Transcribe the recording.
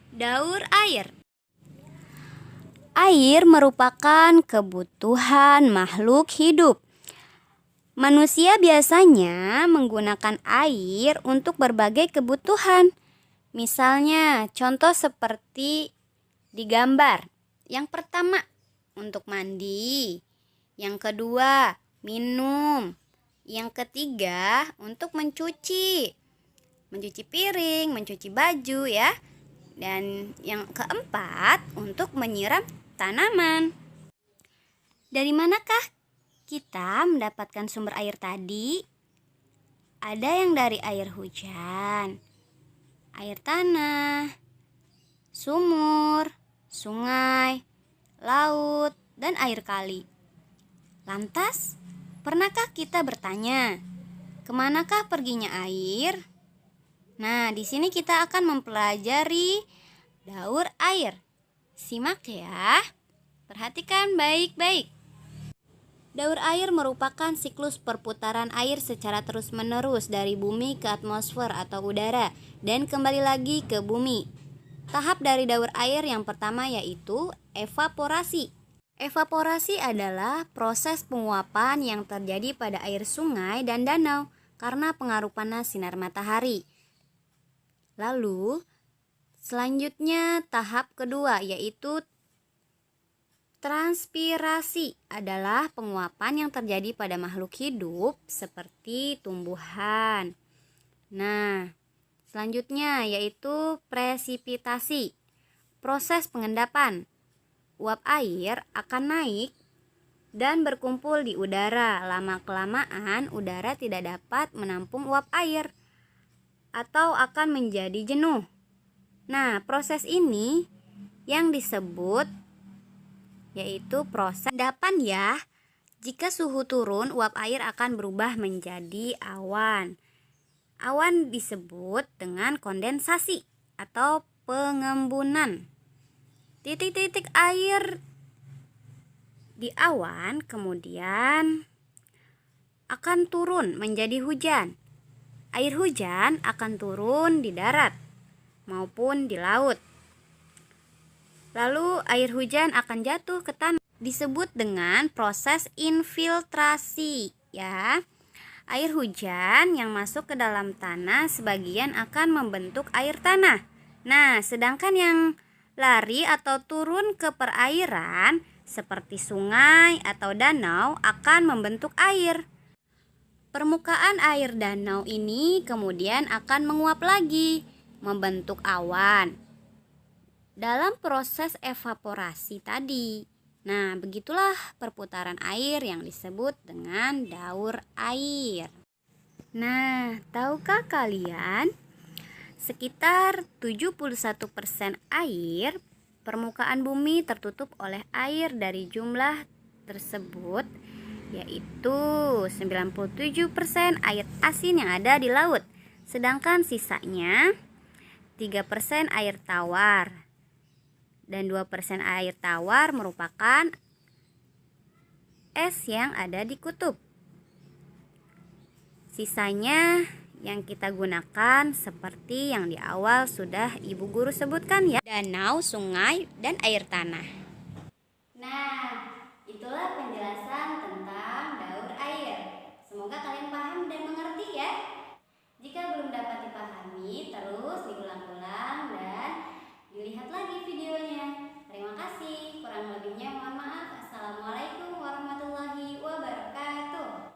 Daur air. Air merupakan kebutuhan makhluk hidup. Manusia biasanya menggunakan air untuk berbagai kebutuhan. Misalnya, contoh seperti di gambar. Yang pertama, untuk mandi. Yang kedua, minum. Yang ketiga, untuk mencuci piring, mencuci baju ya. Dan yang keempat, untuk menyiram tanaman. Dari manakah kita mendapatkan sumber air tadi? Ada yang dari air hujan, air tanah, sumur, sungai, laut, dan air kali. Lantas, pernahkah kita bertanya, kemanakah perginya air? Nah, di sini kita akan mempelajari daur air. Simak ya. Perhatikan baik-baik. Daur air merupakan siklus perputaran air secara terus-menerus dari bumi ke atmosfer atau udara dan kembali lagi ke bumi. Tahap dari daur air yang pertama yaitu evaporasi. Evaporasi adalah proses penguapan yang terjadi pada air sungai dan danau karena pengaruh panas sinar matahari. Lalu, selanjutnya tahap kedua yaitu transpirasi adalah penguapan yang terjadi pada makhluk hidup seperti tumbuhan. Nah, selanjutnya yaitu presipitasi. Proses pengendapan. Uap air akan naik dan berkumpul di udara. Lama-kelamaan udara tidak dapat menampung uap air atau akan menjadi jenuh. Nah, proses ini yang disebut yaitu proses endapan ya. Jika suhu turun, uap air akan berubah menjadi awan. Awan disebut dengan kondensasi atau pengembunan. Titik-titik air di awan kemudian akan turun menjadi hujan. Air hujan akan turun di darat maupun di laut. Lalu air hujan akan jatuh ke tanah. Disebut dengan proses infiltrasi ya. Air hujan yang masuk ke dalam tanah sebagian akan membentuk air tanah. Nah, sedangkan yang lari atau turun ke perairan seperti sungai atau danau akan membentuk air. Permukaan air danau ini kemudian akan menguap lagi, membentuk awan dalam proses evaporasi tadi. Nah, begitulah perputaran air yang disebut dengan daur air. Nah, tahukah kalian sekitar 71% air permukaan bumi tertutup oleh air dari jumlah tersebut, yaitu 97% air asin yang ada di laut, sedangkan sisanya 3% air tawar dan 2% air tawar merupakan es yang ada di kutub. Sisanya yang kita gunakan seperti yang di awal sudah Ibu Guru sebutkan ya, danau, sungai, dan air tanah. Nah, itulah penjelasan tentang daur air. Semoga kalian paham dan mengerti ya. Jika belum dapat dipahami, terus diulang-ulang dan dilihat lagi videonya.